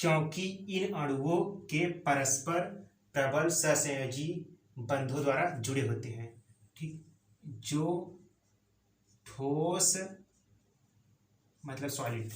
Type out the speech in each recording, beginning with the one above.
क्योंकि इन अणुओं के परस्पर प्रबल सहसंयोजी बंधों द्वारा जुड़े होते हैं। ठीक, जो ठोस मतलब सॉलिड,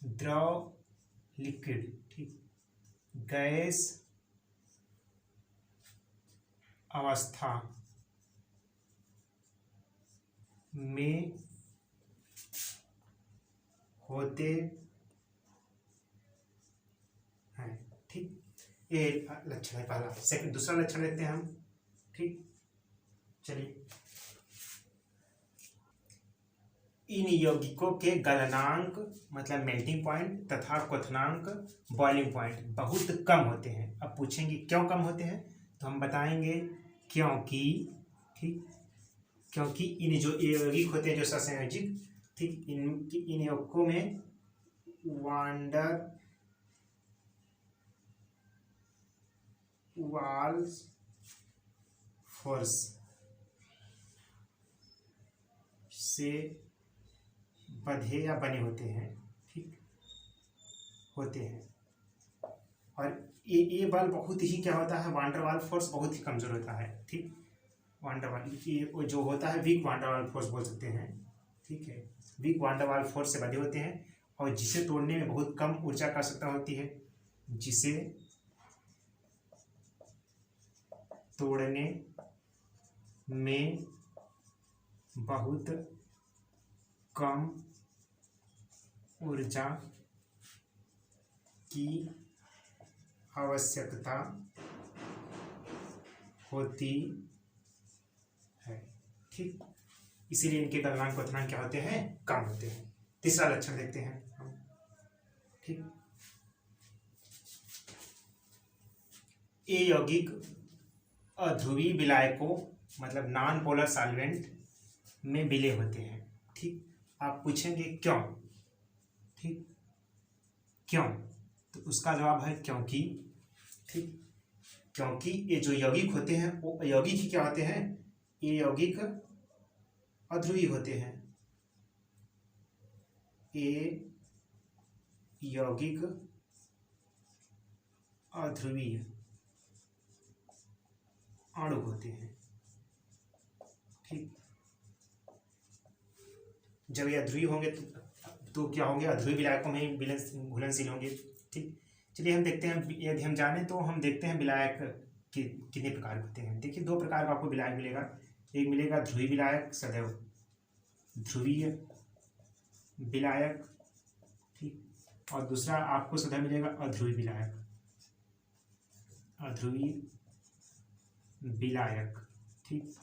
द्रव लिक्विड, ठीक, गैस अवस्था में होते हैं। ठीक, ये लक्षण है पहला। सेकंड, दूसरा लक्षण लेते हैं हम। ठीक, चलिए, इन यौगिकों के गलनांक मतलब मेल्टिंग पॉइंट तथा क्वथनांक बॉइलिंग पॉइंट बहुत कम होते हैं। अब पूछेंगे क्यों कम होते हैं, तो हम बताएंगे क्योंकि, ठीक, क्योंकि इन जो यौगिक होते हैं जो सहसंयोजिक, ठीक, इन यौगिकों में वांडर वाल्स फोर्स से बंधे या बने होते हैं। ठीक, होते हैं। और ये बल बहुत ही क्या होता है, वांडरवाल फोर्स बहुत ही कमजोर होता है। ठीक, वांडरवाल ये जो होता है वीक वांडरवाल फोर्स बोल सकते हैं। ठीक है, वीक वांडरवाल फोर्स से बंधे होते हैं और जिसे तोड़ने में बहुत कम ऊर्जा की आवश्यकता होती है, जिसे तोड़ने में बहुत कम ऊर्जा की आवश्यकता होती है। ठीक, इसीलिए इनके गलनांक क्वथनांक क्या होते हैं, कम होते हैं। तीसरा लक्षण देखते हैं हम। ठीक, ये यौगिक अध्रुवीय विलायकों मतलब नॉन पोलर सॉल्वेंट में विलय होते हैं। ठीक, आप पूछेंगे क्यों। ठीक, क्यों, तो उसका जवाब है क्योंकि। ठीक, क्योंकि ये जो यौगिक होते हैं वो यौगिक ही क्या होते हैं, ये यौगिक अध्रुवीय होते हैं। ये यौगिक अध्रुवीय अणु होते हैं। ठीक, जब ये अध्रुवीय होंगे तो क्या होंगे, अध्रुवीय विलायकों में ही घुलनशील होंगे। ठीक, चलिए हम देखते हैं, यदि हम जाने तो हम देखते हैं विलायक कितने प्रकार होते हैं। देखिए, दो प्रकार का आपको विलायक मिलेगा। एक मिलेगा ध्रुवीय विलायक, सदैव ध्रुवीय विलायक। ठीक, और दूसरा आपको सदैव मिलेगा अध्रुवीय विलायक, अध्रुवीय विलायक। ठीक,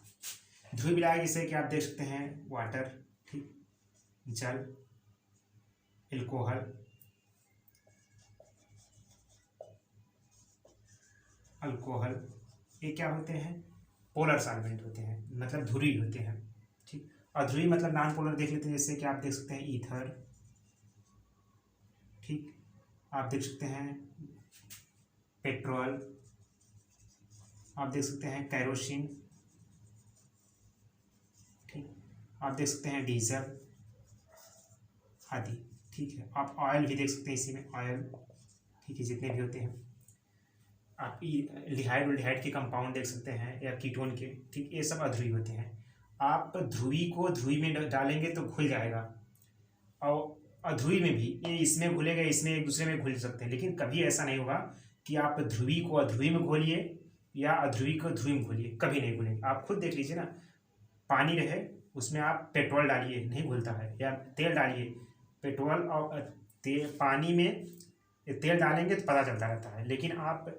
ध्रुवीय विलायक जैसे कि आप देख सकते हैं वाटर, ठीक, जल, एल्कोहल, अल्कोहल, ये क्या होते हैं, पोलर सॉल्वेंट होते हैं, मतलब ध्रुवीय होते हैं। ठीक, अध्रुवीय मतलब नॉन पोलर देख लेते हैं, जैसे कि आप देख सकते हैं ईथर। ठीक, आप देख सकते हैं पेट्रोल, आप देख सकते हैं कैरोसिन। ठीक, आप देख सकते हैं डीजल आदि। ठीक है, आप ऑयल भी देख सकते हैं इसी में, ऑयल। ठीक है, जितने भी होते हैं आप लिहाइड और के कंपाउंड देख सकते हैं या कीटोन के। ठीक, ये सब अध्रुवीय होते हैं। आप ध्रुवी को ध्रुवी में डालेंगे तो घुल जाएगा, और अध्रुवी में भी ये इसमें घुलेगा, इसमें एक दूसरे में घुल सकते हैं, लेकिन कभी ऐसा नहीं होगा कि आप ध्रुवी को अध्रुवी में घोलिए या अध्रुवी को ध्रुवी में घोलिए, कभी नहीं घुलेंगे। आप खुद देख लीजिए ना, पानी रहे उसमें आप पेट्रोल डालिए नहीं घुलता है, या तेल डालिए, पेट्रोल और पानी में तेल डालेंगे तो पता चलता रहता है, लेकिन आप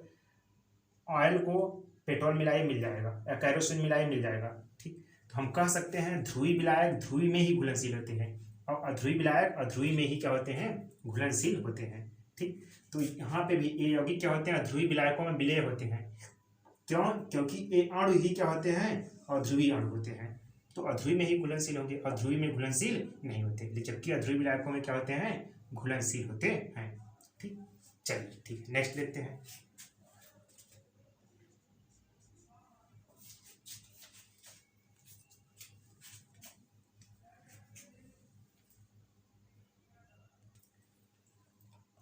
ऑयल को पेट्रोल मिलाइए मिल जाएगा, या कैरोसिन मिलाइए मिल जाएगा। ठीक, तो हम कह सकते हैं ध्रुवीय विलायक ध्रुवी में ही घुलनशील होते हैं, और अध्रुवीय विलायक अध्रुवी में ही क्या होते हैं, घुलनशील होते हैं। ठीक, तो यहाँ पे भी ये यौगिक क्या होते हैं, अध्रुवीय विलायकों में विलय होते हैं। क्यों, क्योंकि ये अणु ही क्या होते हैं, अध्रुवीय अणु होते हैं, तो अध्रुवी में ही घुलनशील होंगे, अध्रुवी में घुलनशील नहीं होते, जबकि अध्रुवीय विलायकों में क्या होते हैं, घुलनशील होते हैं। ठीक, चलिए ठीक है, नेक्स्ट देखते हैं।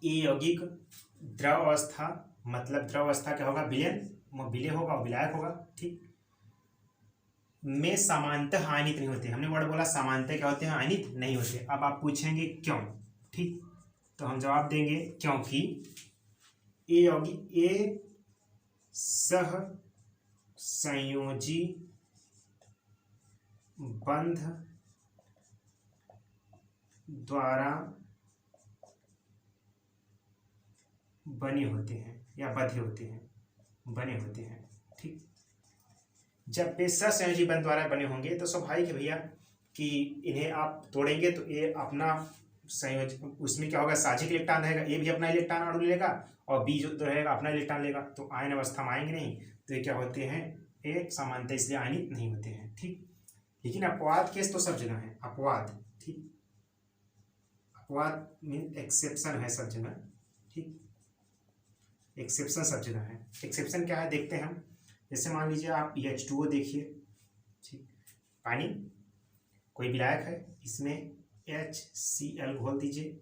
ए यौगिक द्रव अवस्था, मतलब द्रव अवस्था क्या होगा, विलय होगा, विलायक होगा, ठीक, में सामान्यतः आयनित नहीं होते। हमने वर्ड बोला सामान्यतः क्या होते हैं, आयनित नहीं होते। अब आप पूछेंगे क्यों, ठीक, तो हम जवाब देंगे क्योंकि ए यौगिक ए सह संयोजी बंध द्वारा बने होते हैं या बंधे होते हैं, बने होते हैं, ठीक। जब वे सहसंयोजी बंध द्वारा बने होंगे तो स्वाभाविक है भैया कि इन्हें आप तोड़ेंगे तो ये अपना संयोज, उसमें क्या होगा, साझिक इलेक्ट्रॉन रहेगा, ए भी अपना इलेक्ट्रॉन अणु लेगा और बी जो तो रहेगा अपना इलेक्ट्रॉन लेगा, तो आयन अवस्था में आएंगे नहीं, तो ये क्या होते हैं, एक समानता, इसलिए आयनित नहीं होते हैं, ठीक। लेकिन अपवाद केस तो सब जगह है, अपवाद, ठीक, अपवाद मीन एक्सेप्शन है सब जगह, ठीक, एक्सेप्शन सब जगह है। एक्सेप्शन क्या है देखते हैं हम, जैसे मान लीजिए आप H2O देखिए, ठीक, पानी कोई विलायक है, इसमें HCl घोल दीजिए,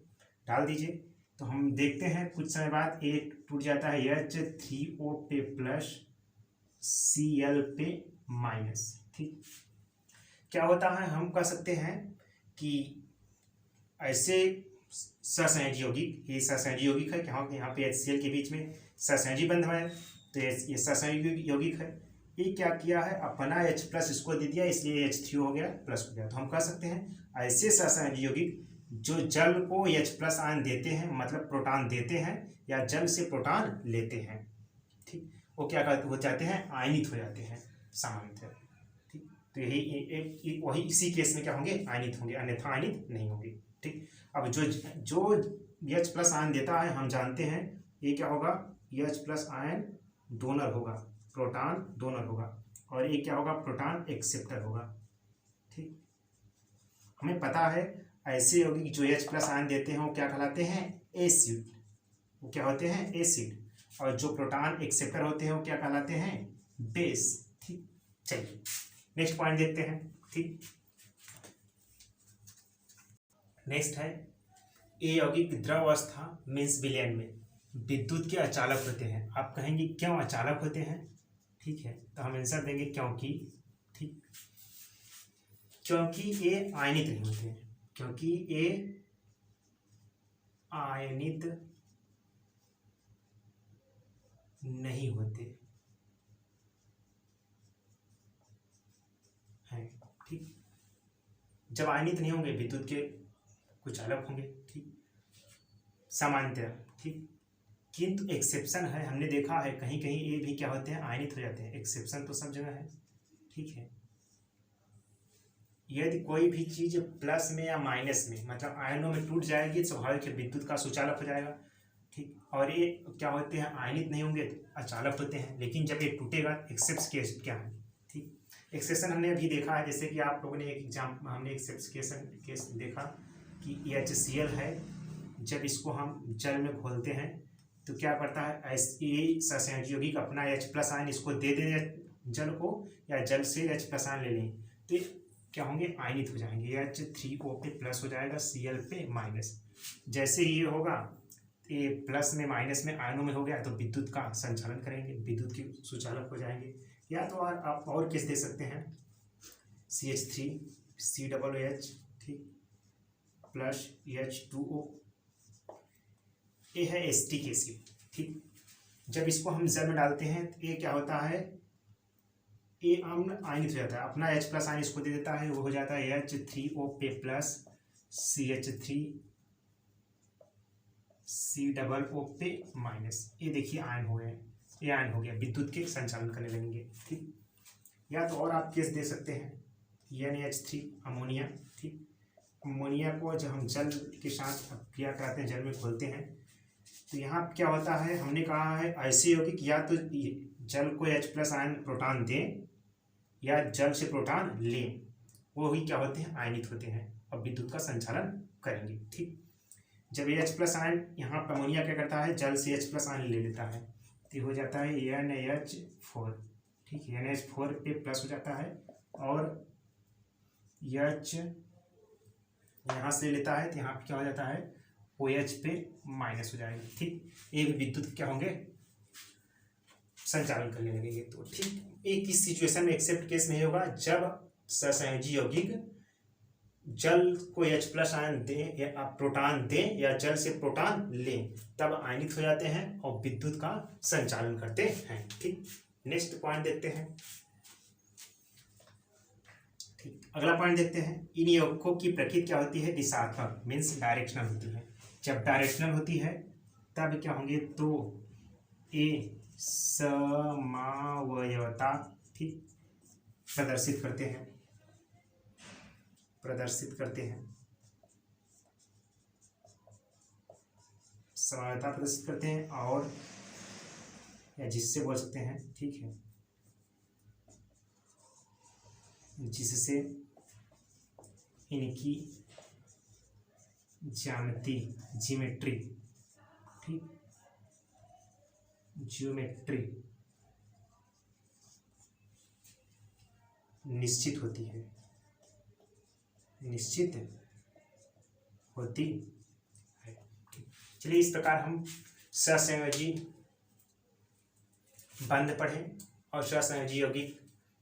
डाल दीजिए, तो हम देखते हैं कुछ समय बाद ए टूट जाता है H3O पे प्लस Cl पे माइनस, ठीक। क्या होता है, हम कह सकते हैं कि ऐसे सहसंयोजी यौगिक, ये सहसंयोजी यौगिक है, यहाँ पे HCl के बीच में सहसंयोजी बंध है, तो ये सहसंयोजी यौगिक है, ये क्या किया है, अपना H प्लस इसको दे दिया, इसलिए H3 हो गया, प्लस हो गया। तो हम कह सकते हैं ऐसे सहसंयोजी यौगिक जो जल को H प्लस आयन देते हैं, मतलब प्रोटॉन देते हैं या जल से प्रोटॉन लेते हैं, ठीक, वो क्या हो जाते हैं, आयनित हो जाते हैं सामान्यतः, ठीक। तो यही वही इसी केस में क्या होंगे, आयनित होंगे, अन्यथा आयनित नहीं होंगे, ठीक। अब जो H प्लस आयन देता है हम जानते हैं ये क्या होगा, H प्लस आयन डोनर होगा, प्रोटॉन डोनर होगा, और ये क्या होगा, प्रोटॉन एक्सेप्टर होगा, ठीक। हमें पता है ऐसे यौगिक जो H प्लस आयन देते हैं वो क्या कहलाते हैं, एसिड, वो क्या होते हैं, एसिड, और जो प्रोटॉन एक्सेप्टर होते हैं वो क्या कहलाते हैं, बेस, ठीक। चलिए नेक्स्ट पॉइंट देखते हैं, ठीक। नेक्स्ट है ए यौगिक द्रव अवस्था मीन्स विलयन में विद्युत के अचालक होते हैं। आप कहेंगे क्यों अचालक होते हैं, ठीक है, तो हम आंसर देंगे क्योंकि, ठीक, क्योंकि ये आयनित नहीं होते हैं, क्योंकि ये आयनित नहीं होते हैं, ठीक। जब आयनित नहीं होंगे विद्युत के कुछ अलग होंगे, ठीक, सामान्यतः, ठीक। किंतु एक्सेप्शन है, हमने देखा है कहीं कहीं ये भी क्या होते हैं, आयनित हो जाते हैं, एक्सेप्शन तो सब जगह है, ठीक है। यदि कोई भी चीज प्लस में या माइनस में, मतलब आयनों में टूट जाएगी, स्वाभाविक है विद्युत का सुचालक हो जाएगा, ठीक। और ये क्या होते हैं, आयनित नहीं होंगे तो अचालक होते हैं, लेकिन जब ये टूटेगा, एक्सेप्ट केस क्या है, ठीक। एक्सेप्शन हमने अभी देखा है, जैसे कि आप लोगों ने एक एग्जाम, हमने एक्सेप्ट केस देखा कि HCl है, जब इसको हम जल में घोलते हैं तो क्या करता है, ऐसे सहसंयोजी यौगिक अपना H प्लस आयन इसको दे दें जल को, या जल से H प्लस आयन ले लें, तो क्या होंगे, आयनित हो जाएंगे, H3O पे प्लस हो जाएगा, Cl पे माइनस। जैसे ये होगा, ये प्लस में माइनस में आयनों में हो गया तो विद्युत का संचालन करेंगे, विद्युत के सुचालक हो जाएंगे। या तो आप और केस दे सकते हैं, CH3 COOH, ठीक, प्लस H2O, ये है एसिटिक एसिड, ठीक। जब इसको हम जल में डालते हैं तो ये क्या होता है, ये अम्ल आयनित हो जाता है, अपना H प्लस आयन इसको दे देता है, वो हो जाता है H3O पे प्लस CH3 COO पे माइनस। ये देखिए आयन हो गए, ये आयन हो गया, विद्युत के संचालन करने लगेंगे, ठीक। या तो और आप केस दे सकते हैं, NH3 अमोनिया, ठीक। अमोनिया को जब हम जल के साथ क्रिया कराते हैं, जल में घोलते हैं, तो यहाँ क्या होता है, हमने कहा है ऐसे यौगिक या तो जल को H प्लस आयन प्रोटॉन दें या जल से प्रोटॉन लें, वो ही क्या होते हैं, आयनित होते हैं और विद्युत का संचालन करेंगे, ठीक। जब H प्लस आयन, यहाँ पर अमोनिया क्या करता है, जल से H प्लस आयन ले लेता है, तो हो जाता है NH4, ठीक है, NH4 पे प्लस हो जाता है, और H यहाँ से लेता है तो यहाँ पे क्या हो जाता है OH पे माइनस हो जाएगा। ठीक, एक विद्युत क्या होंगे, संचालन करने लगेंगे। तो ठीक, एक इस सिचुएशन में एक्सेप्ट केस नहीं होगा जब सहसंयोजी यौगिक जल को H+ आयन दें या प्रोटॉन दें या जल से प्रोटॉन लें, तब आयनित हो जाते हैं और विद्युत का संचालन करते हैं। ठीक, नेक्स्ट पॉइंट देखते हैं। ठीक, अगला पॉइंट देखते हैं। इन यौगिकों की प्रकृति क्या होती है, दिशात्मक, मीन्स डायरेक्शनल होती है। जब डायरेक्शनल होती है तब क्या होंगे, तो ए समावयवता, ठीक, प्रदर्शित करते हैं, समावयवता प्रदर्शित करते हैं, और या जिससे बोल सकते हैं, ठीक है, जिससे इनकी ज्योमेट्री, ठीक, ज्योमेट्री निश्चित होती है, चलिए इस प्रकार हम सहसंयोजी बंध पढ़ें और सहसंयोजी यौगिक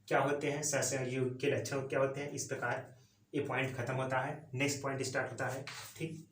क्या होते हैं, सहसंयोजी यौगिक के लक्षण क्या होते हैं। इस प्रकार ये पॉइंट खत्म होता है, नेक्स्ट पॉइंट स्टार्ट होता है। ठीक।